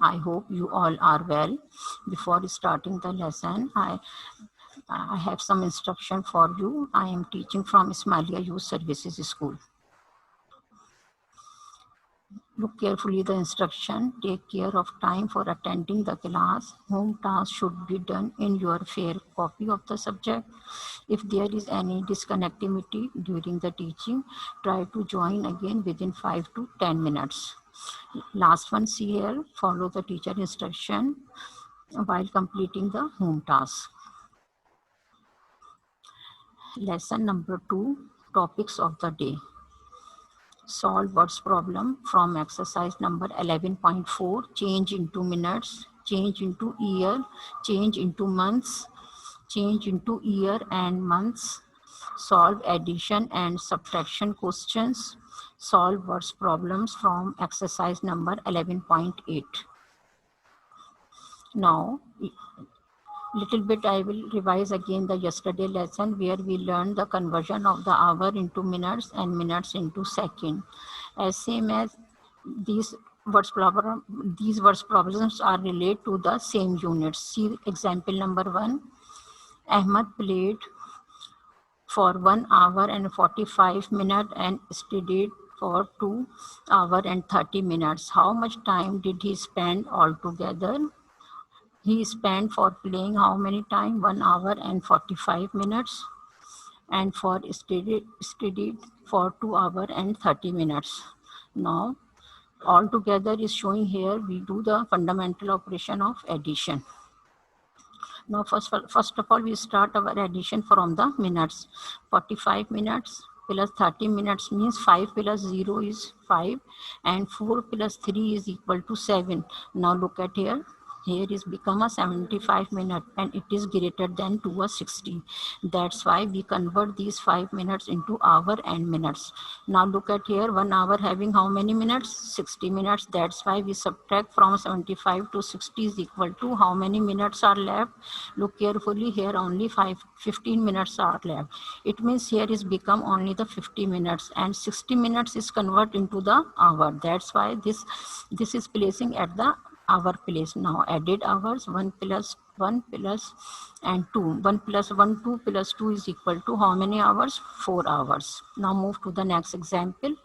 I hope you all are well. Before starting the lesson, I have some instruction for you. I am teaching from Ismailia Youth Services School. Look carefully the instruction. Take care of time for attending the class. Home task should be done in your fair copy of the subject. If there is any disconnectivity during the teaching, try to join again within 5 to 10 minutes. Last one, see here, follow the teacher instruction while completing the home task. Lesson number 2, topics of the day. Solve words problem from exercise number 11.4, change into minutes, change into year, change into months, change into year and months, solve addition and subtraction questions, solve words problems from exercise number 11.8. Now, little bit I will revise again the yesterday lesson where we learned the conversion of the hour into minutes and minutes into second. As same as these words problems are related to the same units. See example number 1. Ahmad played for 1 hour and 45 minutes and studied for 2 hours and 30 minutes. How much time did he spend altogether? He spent for playing how many time? 1 hour and 45 minutes. And for studied for 2 hours and 30 minutes. Now, all together is showing here, we do the fundamental operation of addition. Now, first of all, we start our addition from the minutes. 45 minutes plus 30 minutes means 5 plus 0 is 5 and 4 plus 3 is equal to 7. Now look at here. Here is become a 75 minute and it is greater than to a 60. That's why we convert these 5 minutes into hour and minutes. Now look at here, 1 hour having how many minutes? 60 minutes. That's why we subtract from 75 to 60 is equal to how many minutes are left? Look carefully here, only 15 minutes are left. It means here is become only the 50 minutes and 60 minutes is convert into the hour. That's why this is placing at the hour place. Now added hours, 1 plus 1 plus and 2. 1 plus 1, 2 plus 2 is equal to how many hours? 4 hours. Now move to the next example.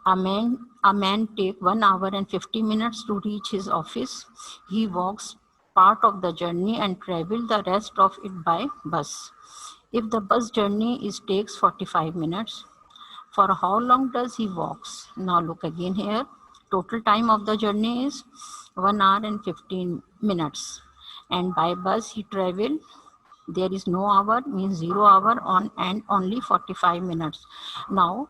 A man take 1 hour and 50 minutes to reach his office. He walks part of the journey and travel the rest of it by bus. If the bus journey takes 45 minutes, for how long does he walks? Now look again here. Total time of the journey is 1 hour and 15 minutes. And by bus he travel, there is no hour, means 0 hour on and only 45 minutes. Now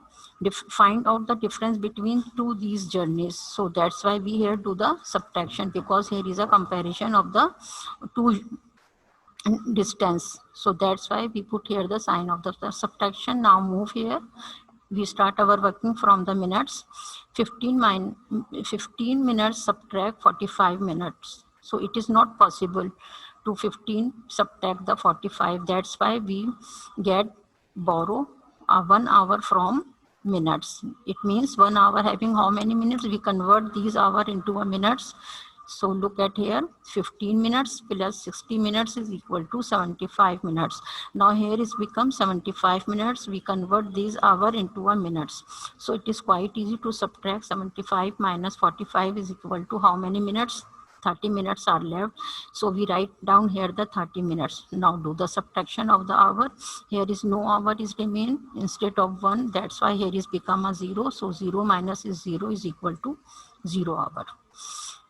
find out the difference between these journeys. So that's why we here do the subtraction, because here is a comparison of the two distance. So that's why we put here the sign of the subtraction. Now move here. We start our working from the minutes. 15 minutes subtract 45 minutes. So it is not possible to 15 subtract the 45. That's why we borrow 1 hour from minutes. It means 1 hour having how many minutes? We convert these hour into a minutes. So look at here, 15 minutes plus 60 minutes is equal to 75 minutes. Now here is become 75 minutes. We convert these hour into a minutes. So it is quite easy to subtract 75 minus 45 is equal to how many minutes? 30 minutes are left. So we write down here the 30 minutes. Now do the subtraction of the hour. Here is no hour is remain instead of 1. That's why here is become a 0. So 0 minus is 0 is equal to 0 hour.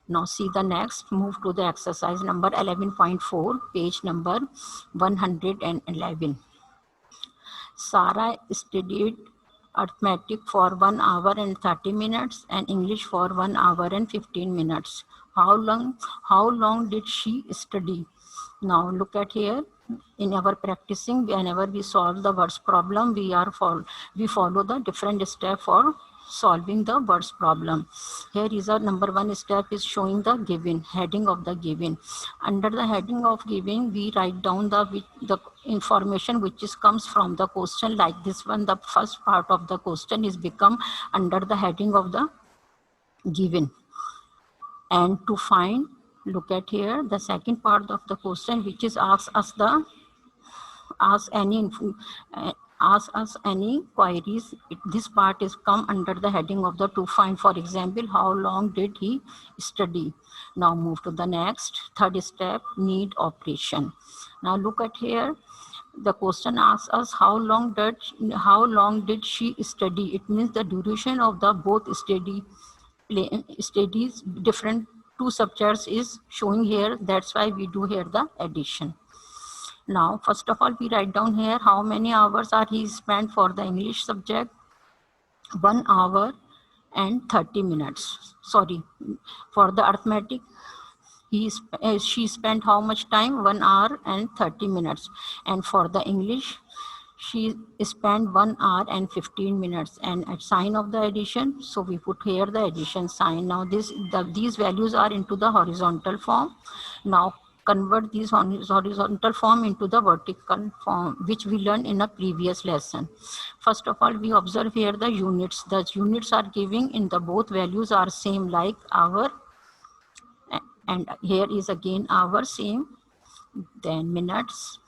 Now see the next, move to the exercise number 11.4, page number 111. Sarah studied arithmetic for 1 hour and 30 minutes and English for 1 hour and 15 minutes. How long did she study? Now look at here. In our practicing, whenever we solve the words problem, we follow the different step for solving the words problem. Here is a number 1 step is showing the given, heading of the given. Under the heading of given, we write down the information which comes from the question, like this one. The first part of the question is become under the heading of the given. And to find, look at here, the second part of the question, which is ask any ask us any queries. This part is come under the heading of the to find. For example, how long did he study? Now move to the next, third step, need operation. Now look at here, the question asks us how long did she study. It means the duration of the both studies, different two subjects is showing here. That's why we do here the addition. Now, first of all, we write down here how many hours are he spent for the English subject. 1 hour and 30 minutes. Sorry, for the arithmetic, she spent how much time? 1 hour and 30 minutes. And for the English, she spent 1 hour and 15 minutes. And at sign of the addition, so we put here the addition sign. Now these values are into the horizontal form. Now convert these horizontal form into the vertical form, which we learned in a previous lesson. First of all, we observe here the units. The units are giving in the both values are same, like hour, and here is again hour same, then minutes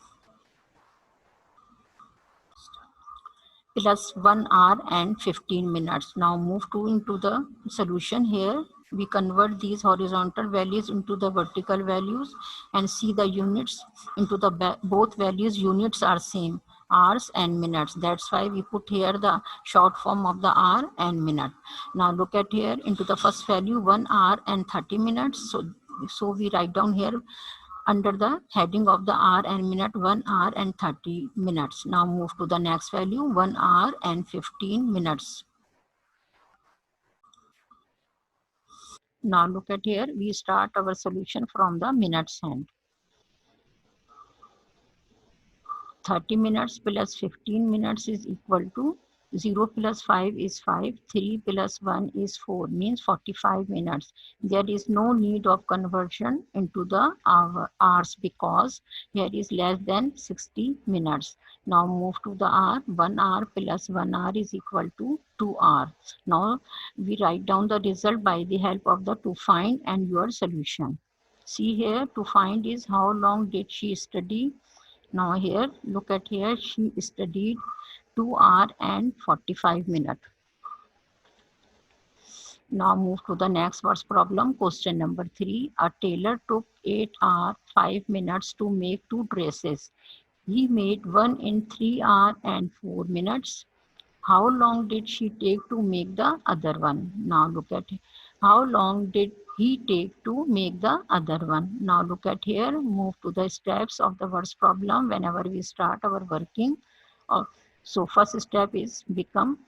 plus 1 hour and 15 minutes. Now move to into the solution. Here we convert these horizontal values into the vertical values and see the units into the both values. Units are same, hours and minutes. That's why we put here the short form of the hour and minute. Now look at here into the first value, 1 hour and 30 minutes. So we write down here under the heading of the hour and minute, 1 hour and 30 minutes. Now move to the next value, 1 hour and 15 minutes. Now look at here, we start our solution from the minutes hand. 30 minutes plus 15 minutes is equal to 0 plus 5 is 5, 3 plus 1 is 4, means 45 minutes. There is no need of conversion into the hours because here is less than 60 minutes. Now move to the hour. 1 hour plus 1 hour is equal to 2 hours. Now we write down the result by the help of the to find and your solution. See here, to find is how long did she study. Now here, look at here, she studied 2 hours and 45 minutes. Now move to the next verse problem. Question number 3. A tailor took 8 hours 5 minutes to make 2 dresses. He made one in 3 hours and 4 minutes. How long did she take to make the other one? Now look at it. How long did he take to make the other one? Now look at here, move to the steps of the verse problem whenever we start our working. So first step is become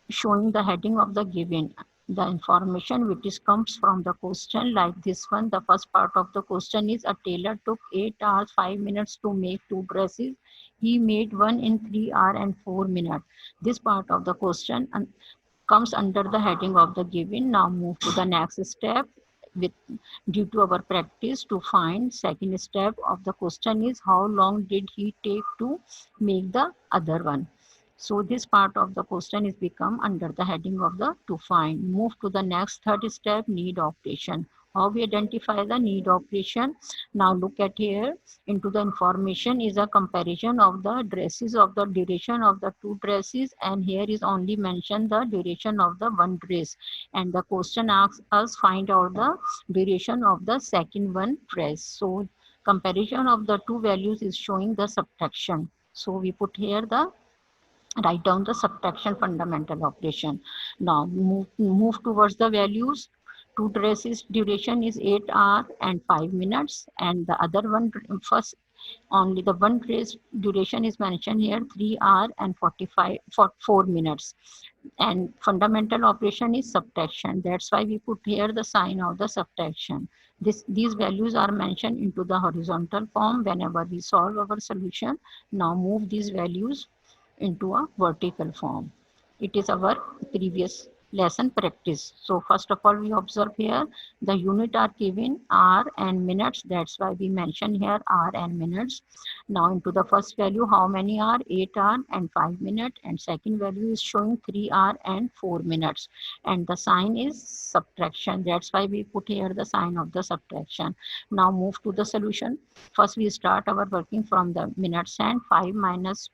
showing the heading of the given. The information which is comes from the question, like this one. The first part of the question is a tailor took 8 hours 5 minutes to make 2 dresses. He made one in 3 hours and 4 minutes. This part of the question comes under the heading of the given. Now move to the next step. With due to our practice to find, second step of the question is how long did he take to make the other one. So this part of the question is become under the heading of the to find. Move to the next third step, need operation. How we identify the need operation. Now look at here, into the information is a comparison of the dresses, of the duration of the 2 dresses, and here is only mentioned the duration of the 1 dress, and the question asks us find out the duration of the second 1 dress. So comparison of the 2 values is showing the subtraction. So we put here the write down the subtraction fundamental operation. Now move towards the values. 2 dresses duration is 8 hours and 5 minutes, and the other one, first only the 1 dress duration is mentioned here, 3 hours and 4 minutes, and fundamental operation is subtraction. That's why we put here the sign of the subtraction. These values are mentioned into the horizontal form whenever we solve our solution. Now move these values into a vertical form. It is our previous lesson practice. So first of all, we observe here the unit are given hour and minutes. That's why we mention here hour and minutes. Now into the first value, how many are? 8 hour and 5 minutes, and second value is showing 3 hour and 4 minutes, and the sign is subtraction. That's why we put here the sign of the subtraction. Now move to the solution. First we start our working from the minutes hand. 5 minutes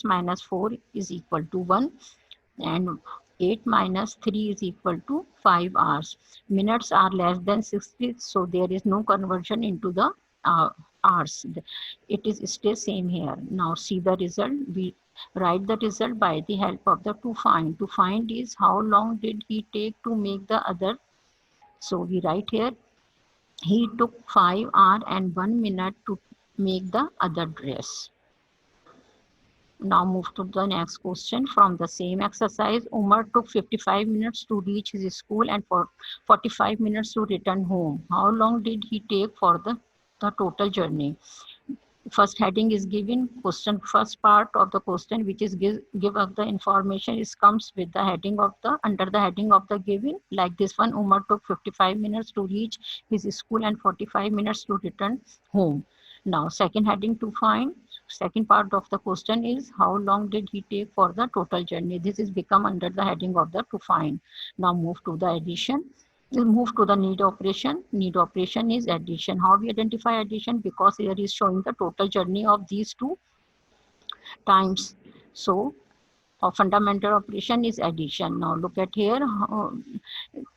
minus 4 is equal to 1, and 8 minus 3 is equal to 5 hours. Minutes are less than 60, so there is no conversion into the hours. It is still same here. Now see the result. We write the result by the help of the to find. To find is how long did he take to make the other. So we write here, he took 5 hours and 1 minute to make the other dress. Now move to the next question from the same exercise. Umar took 55 minutes to reach his school and for 45 minutes to return home. How long did he take for the total journey? First heading is given. Question, first part of the question which is give us the information is comes with the heading of the under the heading of the given, like this one. Umar took 55 minutes to reach his school and 45 minutes to return home. Now second heading to find. Second part of the question is how long did he take for the total journey. This is become under the heading of the to find. Now move to the addition. We'll move to the need operation. Need operation is addition. How we identify addition? Because here is showing the total journey of these two times. So a fundamental operation is addition. Now look at here,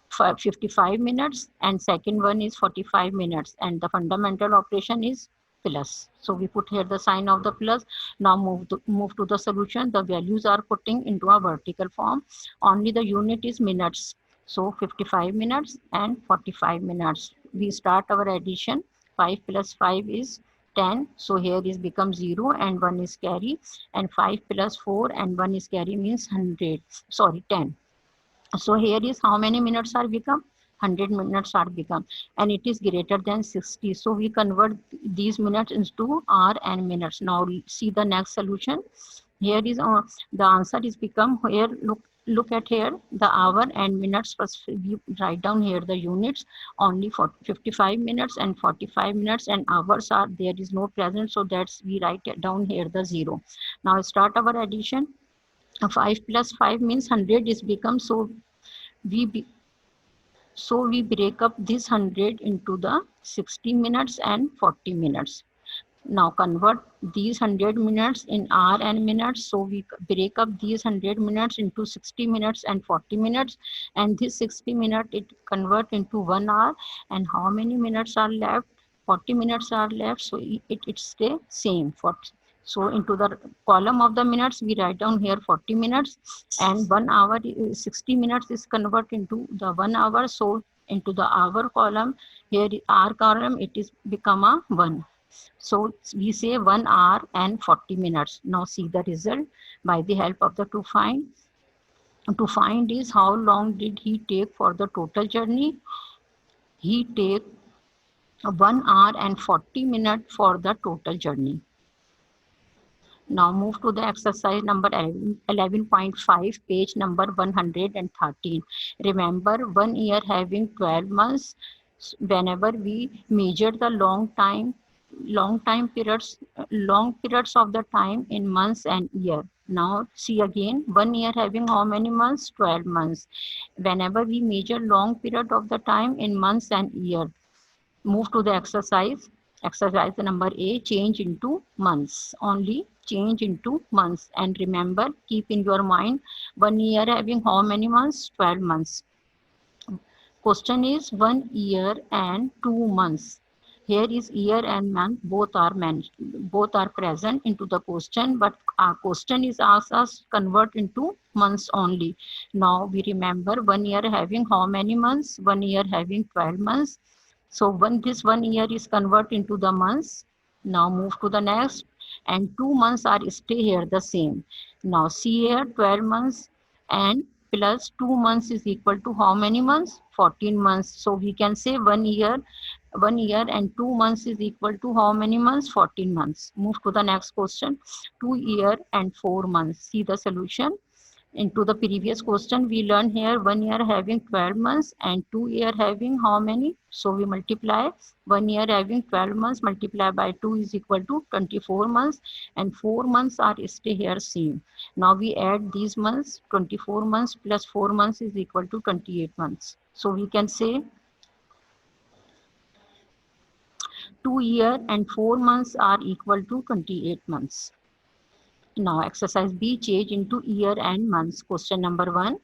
55 minutes and second one is 45 minutes, and the fundamental operation is plus. So we put here the sign of the plus. Now move to the solution. The values are putting into a vertical form. Only the unit is minutes. So 55 minutes and 45 minutes. We start our addition. 5 plus 5 is 10. So here is become 0 and 1 is carry, and 5 plus 4 and 1 is carry means 100. Sorry, 10. So here is how many minutes are become? 100 minutes are become, and it is greater than 60. So we convert these minutes into hour and minutes. Now see the next solution. Here is the answer is become here. Look at here the hour and minutes. First we write down here the units. Only for 55 minutes and 45 minutes and hours are there is no present, so that's we write it down here the 0. Now start our addition. 5 plus 5 means 100 is become, so we break up this 100 into the 60 minutes and 40 minutes. Now convert these 100 minutes in hour and minutes. So we break up these 100 minutes into 60 minutes and 40 minutes, and this 60 minutes it convert into 1 hour. And how many minutes are left? 40 minutes are left, so it stay same. So into the column of the minutes we write down here 40 minutes, and 1 hour 60 minutes is convert into the 1 hour. So into the hour column, here hour column it is become a 1. So we say 1 hour and 40 minutes. Now see the result by the help of the to find. To find is how long did he take for the total journey. He take 1 hour and 40 minutes for the total journey. Now move to the exercise number 11.5, page number 113. Remember 1 year having 12 months. Whenever we measure the long periods of the time in months and year. Now see again, 1 year having how many months? 12 months. Whenever we measure long period of the time in months and year. Move to the exercise. Exercise number A, change into months. Only change into months. And remember, keep in your mind, 1 year having how many months? 12 months. Question is 1 year and 2 months. Here is year and month, both are present into the question, but our question is asked us convert into months only. Now we remember 1 year having how many months? 1 year having 12 months. So when this 1 year is converted into the months, now move to the next, and 2 months are stay here the same. Now see here 12 months and plus 2 months is equal to how many months? 14 months. So we can say 1 year and 2 months is equal to how many months? 14 months. Move to the next question. 2 year and 4 months. See the solution. Into the previous question, we learned here 1 year having 12 months and 2 year having how many? So we multiply 1 year having 12 months multiplied by 2 is equal to 24 months, and 4 months are stay here same. Now we add these months, 24 months plus 4 months is equal to 28 months. So we can say 2 year and 4 months are equal to 28 months. Now exercise B, change into year and months. Question number 1.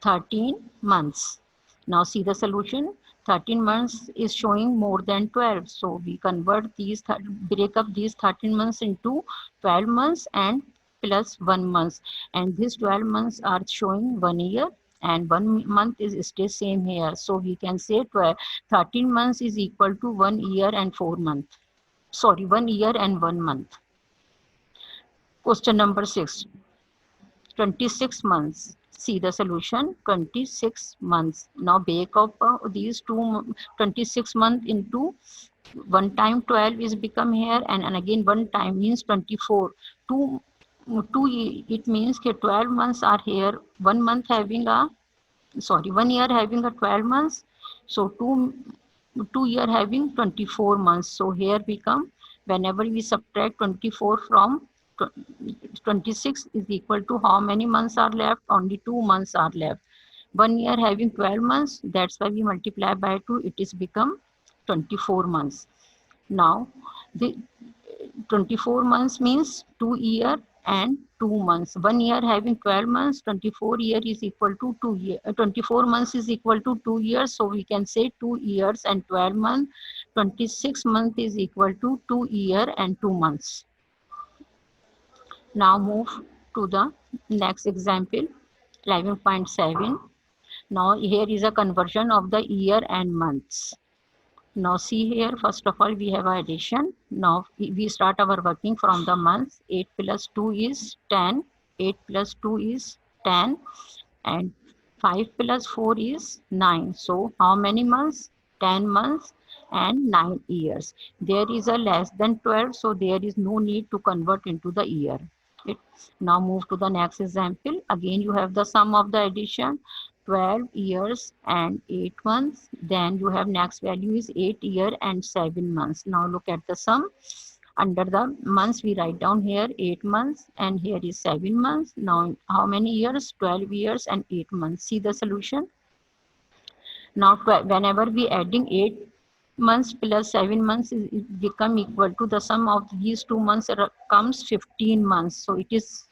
13 months. Now see the solution. 13 months is showing more than 12. So we convert these, break up these 13 months into 12 months and plus 1 month. And these 12 months are showing 1 year and 1 month is still same here. So we can say 13 months is equal to 1 year and 4 months. Sorry, 1 year and 1 month. Question number 6. 26 months. See the solution, 26 months. Now break up these 26 months into 1 time 12 is become here, and again 1 time means 24. 2, 2 it means that 12 months are here. 1 month having a, sorry, 1 year having a 12 months. So 2 year having 24 months. So here we come, whenever we subtract 24 from 26 is equal to how many months are left? Only 2 months are left. 1 year having 12 months, that's why we multiply by 2, it is become 24 months. Now the 24 months means 2 year and 2 months. 1 year having 12 months, 24 year is equal to 2 year. 24 months is equal to 2 years. So we can say 2 years and 12 months. 26 months is equal to 2 year and 2 months. Now move to the next example, 11.7. Now here is a conversion of the year and months. Now see here, first of all, we have addition. Now we start our working from the months. 8 plus 2 is 10. 8 plus 2 is 10. And 5 plus 4 is 9. So how many months? 10 months and 9 years. There is a less than 12, so there is no need to convert into the year. It, now move to the next example. Again, you have the sum of the addition. 12 years and 8 months. Then you have next value is 8 year and 7 months. Now look at the sum. Under the months, we write down here 8 months and here is 7 months. Now how many years? 12 years and 8 months. See the solution. Now whenever we adding 8 months plus 7 months is become equal to the sum of these 2 months comes 15 months. So it is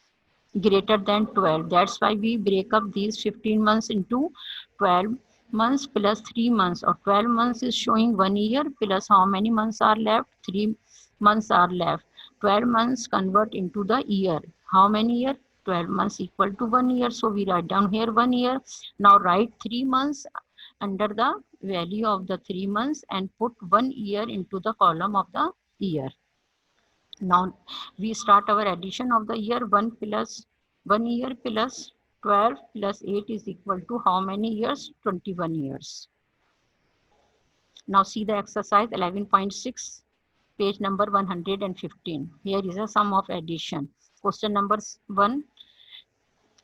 greater than 12. That's why we break up these 15 months into 12 months plus 3 months, or 12 months is showing 1 year plus how many months are left? 3 months are left. 12 months convert into the year. How many year? 12 months equal to 1 year. So we write down here 1 year. Now write 3 months under the value of the 3 months and put 1 year into the column of the year. Now we start our addition of the year. 1 year plus 12 plus 8 is equal to how many years? 21 years. Now see the exercise 11.6, page number 115. Here is a sum of addition. Question number 1.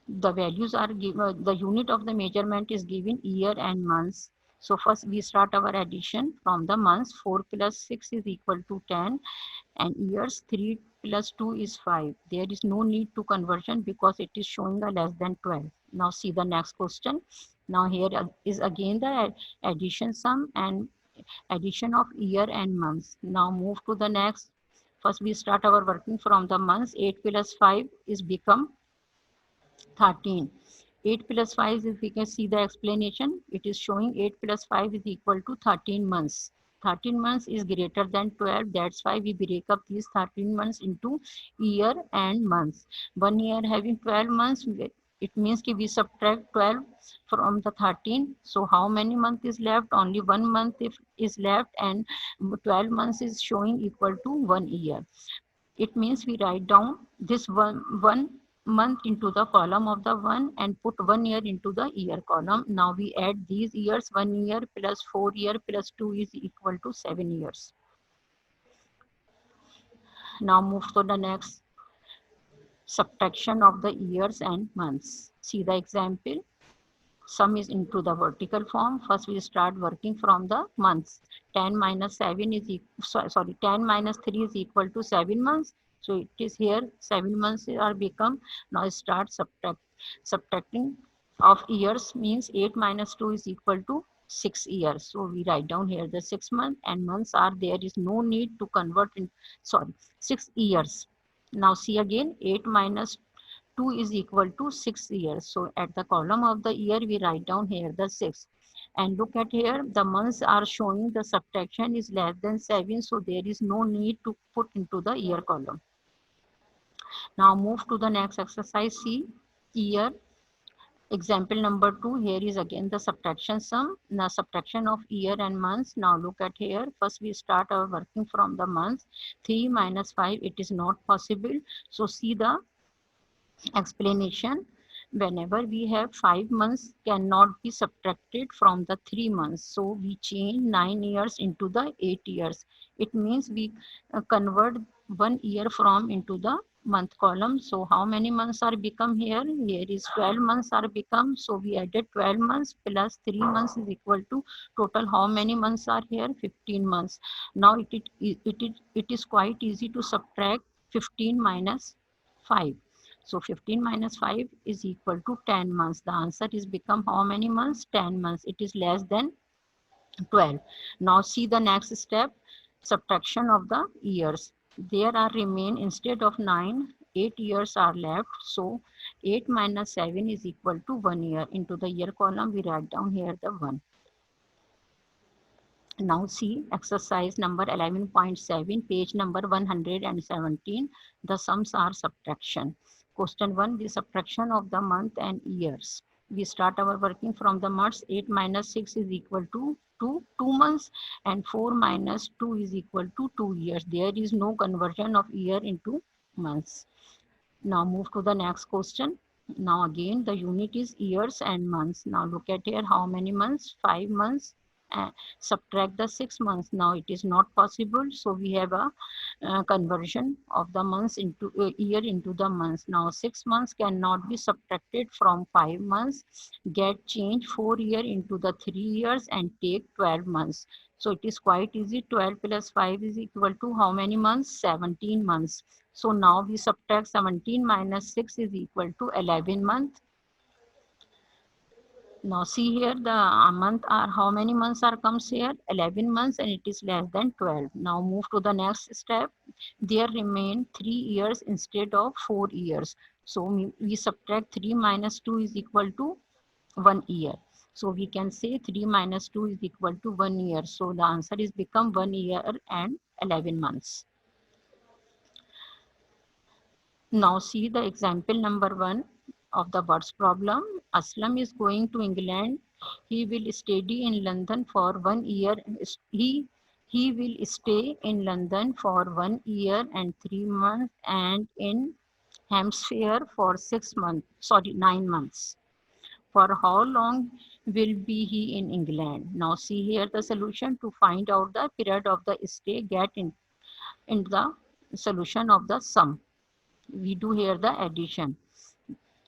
The values are given, the unit of the measurement is given year and months. So first we start our addition from the months. 4 plus 6 is equal to 10. And years, 3 plus 2 is 5. There is no need to conversion because it is showing a less than 12. Now see the next question. Now here is again the addition sum and addition of year and months. Now move to the next. First we start our working from the months. 8 plus 5 is become 13. 8 plus 5 is, we can see the explanation. It is showing 8 plus 5 is equal to 13 months. 13 months is greater than 12. That's why we break up these 13 months into year and months. 1 year having 12 months, it means that we subtract 12 from the 13. So how many months is left? Only 1 month is left, and 12 months is showing equal to 1 year. It means we write down this one month into the column of the 1 and put 1 year into the year column. Now we add these years. 1 year plus 4 year plus 2 is equal to 7 years. Now move to the next. subtraction of the years and months. See the example. Sum is into the vertical form. First we start working from the months. 10 minus 7 is 10 minus 3 is equal to 7 months. So it is here 7 months are become. Now start subtracting of years means 8 minus 2 is equal to 6 years. So we write down here the 6 months and months are there is no need to convert in 6 years. Now see again 8 minus 2 is equal to 6 years. So at the column of the year, we write down here the 6. And look at here, the months are showing the subtraction is less than 7. So there is no need to put into the year column. Now move to the next exercise. See, year. Example number 2, here is again the subtraction sum. Now subtraction of year and months. Now look at here. First we start our working from the months. 3 minus 5, it is not possible. So see the explanation. Whenever we have 5 months cannot be subtracted from the 3 months, so we change 9 years into the 8 years. It means we convert 1 year from into the month column. So how many months are become here? Here is 12 months are become. So we added 12 months plus 3 months is equal to total how many months are here? 15 months. Now it is quite easy to subtract 15 minus 5. So 15 minus 5 is equal to 10 months. The answer is become how many months? 10 months. It is less than 12. Now see the next step, subtraction of the years. There are remain instead of 9, 8 years are left. So 8 minus 7 is equal to 1 year. Into the year column, we write down here the 1. Now see exercise number 11.7, page number 117. The sums are subtraction. Question 1, the subtraction of the month and years. We start our working from the months. 8 minus 6 is equal to 2 months and 4 minus 2 is equal to 2 years. There is no conversion of year into months. Now move to the next question. Now again the unit is years and months. Now look at here how many months? 5 months. Subtract the 6 months. Now it is not possible, so we have a conversion of the months into year into the months. Now 6 months cannot be subtracted from 5 months. Get change 4 year into the 3 years and take 12 months. So it is quite easy. 12 plus 5 is equal to how many months? 17 months. So now we subtract 17 minus 6 is equal to 11 months. Now see here the month are how many months are comes here? 11 months and it is less than 12. Now move to the next step. There remain 3 years instead of 4 years. So we subtract 3 minus 2 is equal to 1 year. So we can say 3 minus 2 is equal to 1 year. So the answer is become 1 year and 11 months. Now see the example number 1 of the words problem. Aslam is going to England. He will study in London for 1 year. He will stay in London for 1 year and 3 months and in Hampshire for 9 months. For how long will be he in England? Now see here the solution. To find out the period of the stay, get in the solution of the sum. We do here the addition.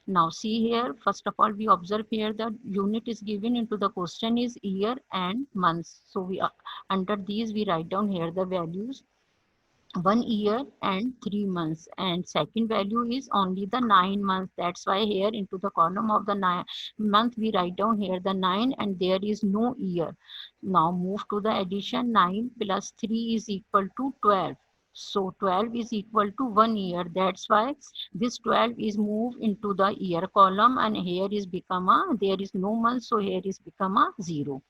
Now see here, first of all, we observe here the unit is given into the question is year and months. So we under these we write down here the values 1 year and 3 months, and second value is only the 9 months. That's why here into the column of the 9 month we write down here the 9 and there is no year. Now move to the addition. 9 plus 3 is equal to 12. So 12 is equal to 1 year. That's why this 12 is moved into the year column and here is become a, there is no month, so here is become a 0.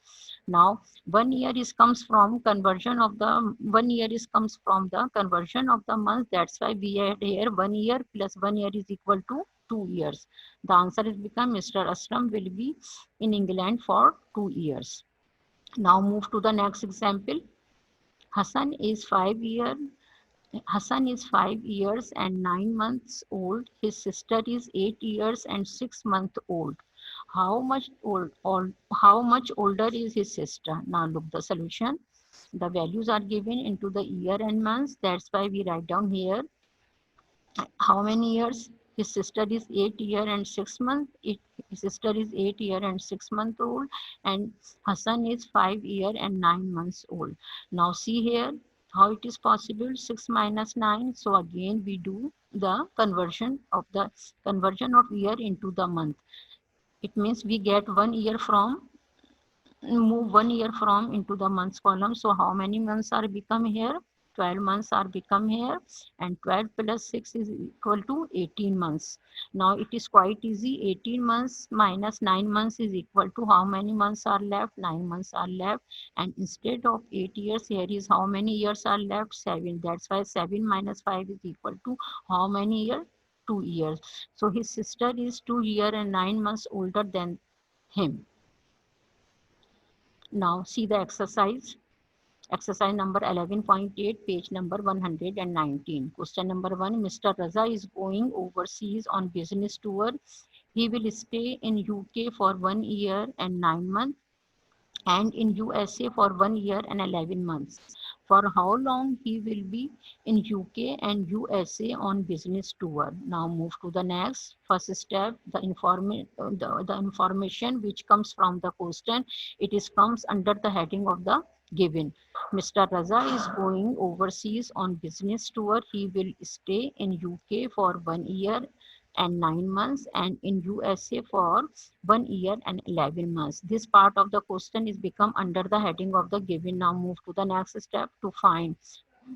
Now 1 year is comes from conversion of the 1 year is comes from the conversion of the month. That's why we add here 1 year plus 1 year is equal to 2 years. The answer is become Mr. Aslam will be in England for 2 years. Now move to the next example. Hassan is 5 years and 9 months old. His sister is 8 years and 6 months old. How much older is his sister? Now look the solution. The values are given into the year and months. That's why we write down here how many years. His sister is 8 year and 6 months. His sister is 8 year and 6 month old, and Hassan is 5 year and 9 months old. Now see here how it is possible. 6 - 9. So again we do the conversion of year into the month. It means we get 1 year from move 1 year from into the months column. So how many months are become here? 12 months are become here, and 12 plus 6 is equal to 18 months. Now it is quite easy. 18 months minus 9 months is equal to how many months are left? 9 months are left. And instead of 8 years, here is how many years are left? 7. That's why 7 minus 5 is equal to how many years? 2 years. So his sister is 2 year and 9 months older than him. Now see the exercise. Exercise number 11.8, page number 119. Question number 1. Mr. Raza is going overseas on business tour. He will stay in UK for 1 year and 9 months and in USA for 1 year and 11 months. For how long he will be in UK and USA on business tour? Now move to the next. First step, the information which comes from the question, it is comes under the heading of the given. Mr. Raza is going overseas on business tour. He will stay in UK for 1 year and 9 months and in USA for 1 year and 11 months. This part of the question is become under the heading of the given. Now move to the next step to find.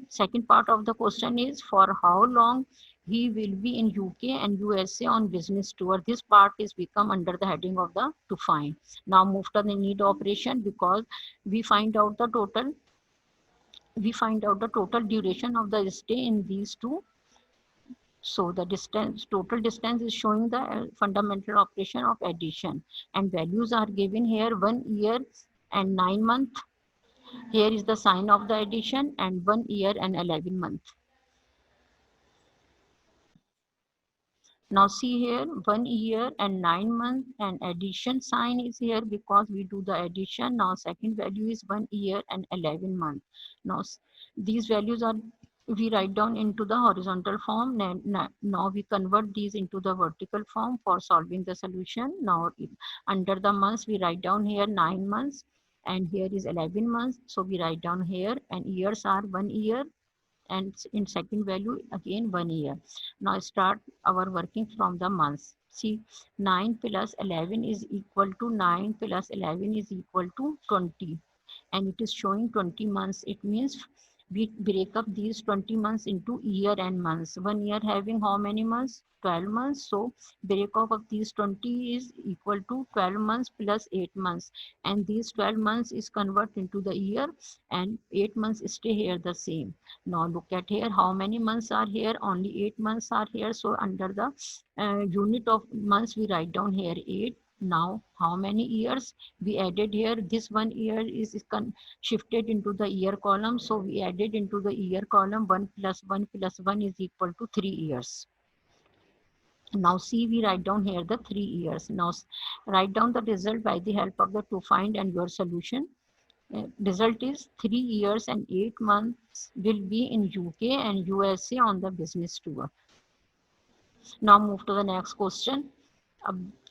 Second part of the question is for how long he will be in UK and USA on business tour. This part is become under the heading of the to find. Now move to the need operation because we find out the total duration of the stay in these two. So the total distance is showing the fundamental operation of addition, and values are given here 1 year and 9 months. Here is the sign of the addition and 1 year and 11 months. Now see here 1 year and 9 months and addition sign is here because we do the addition. Now second value is 1 year and 11 months. Now these values are we write down into the horizontal form. Now we convert these into the vertical form for solving the solution. Now under the months we write down here 9 months and here is 11 months. So we write down here and years are 1 year and in second value again 1 year. Now start our working from the months. See 9 plus 11 is equal to 9 plus 11 is equal to 20 and it is showing 20 months. It means we break up these 20 months into year and months. 1 year having how many months? 12 months. So break off of these 20 is equal to 12 months plus 8 months. And these 12 months is convert into the year and 8 months stay here the same. Now look at here how many months are here? Only 8 months are here. So under the unit of months we write down here 8. Now how many years we added here? This 1 year is shifted into the year column. So we added into the year column 1 plus 1 plus 1 is equal to 3 years. Now see we write down here the 3 years. Now write down the result by the help of the to find and your solution. Result is 3 years and 8 months will be in UK and USA on the business tour. Now move to the next question.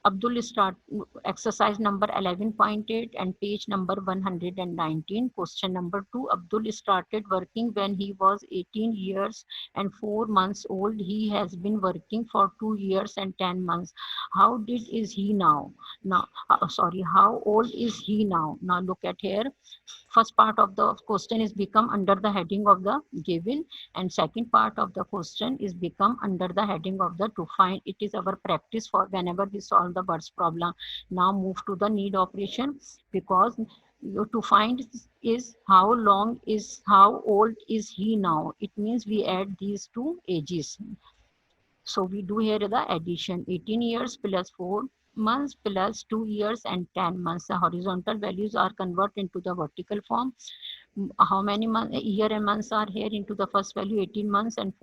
Abdul start exercise number 11.8 and page number 119. Question number 2. Abdul started working when he was 18 years and 4 months old. He has been working for 2 years and 10 months. How did is he now? How old is he now? Now look at here. First part of the question is become under the heading of the given and second part of the question is become under the heading of the to find. It is our practice for whenever we solve the words problem. Now move to the need operation because to find is how long is how old is he now. It means we add these two ages. So we do here the addition 18 years plus 4 months plus 2 years and 10 months. The horizontal values are converted into the vertical form. How many year and months are here into the first value 18 months and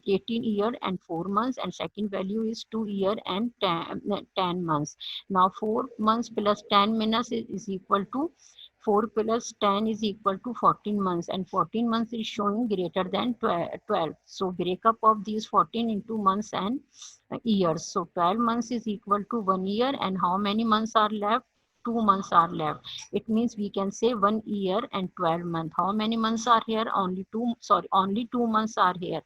18 year and 4 months and second value is 2 year and 10 months. Now 4 months plus 10 minutes is equal to 4 plus 10 is equal to 14 months, and 14 months is showing greater than 12. So break up of these 14 into months and years. So 12 months is equal to 1 year, and how many months are left? 2 months are left. It means we can say 1 year and 12 months. How many months are here? Only 2 months are here.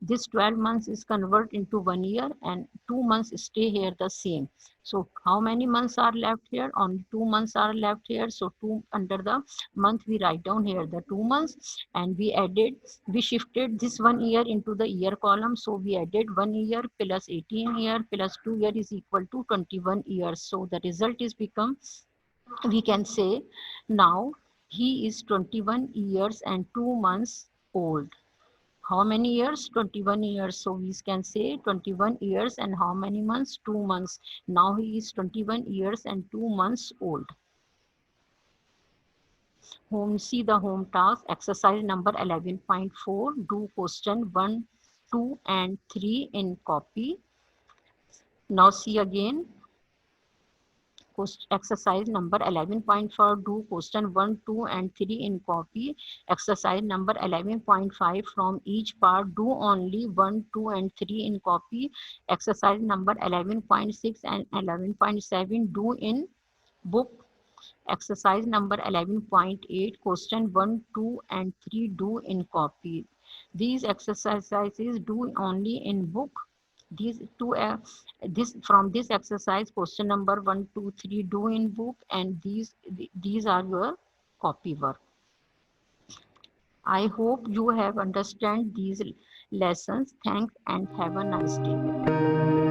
This 12 months is converted into 1 year, and 2 months stay here the same. So how many months are left here? Only 2 months are left here. So 2 under the month we write down here the 2 months, and we shifted this 1 year into the year column. So we added 1 year plus 18 year plus 2 year is equal to 21 years. So the result is become, we can say now he is 21 years and 2 months old. How many years? 21 years. So we can say 21 years and how many months? 2 months. Now he is 21 years and 2 months old. See the home task. Exercise number 11.4. Do question 1, 2 and 3 in copy. Now see again. Exercise number 11.4, do question 1, 2 and 3 in copy. Exercise number 11.5, from each part do only 1, 2 and 3 in copy. Exercise number 11.6 and 11.7, do in book. Exercise number 11.8, question 1, 2 and 3 do in copy. These exercises do only in book. These two from this exercise, question number 1, 2, 3 do in book, and these are your copy work. I hope you have understand these lessons. Thanks and have a nice day.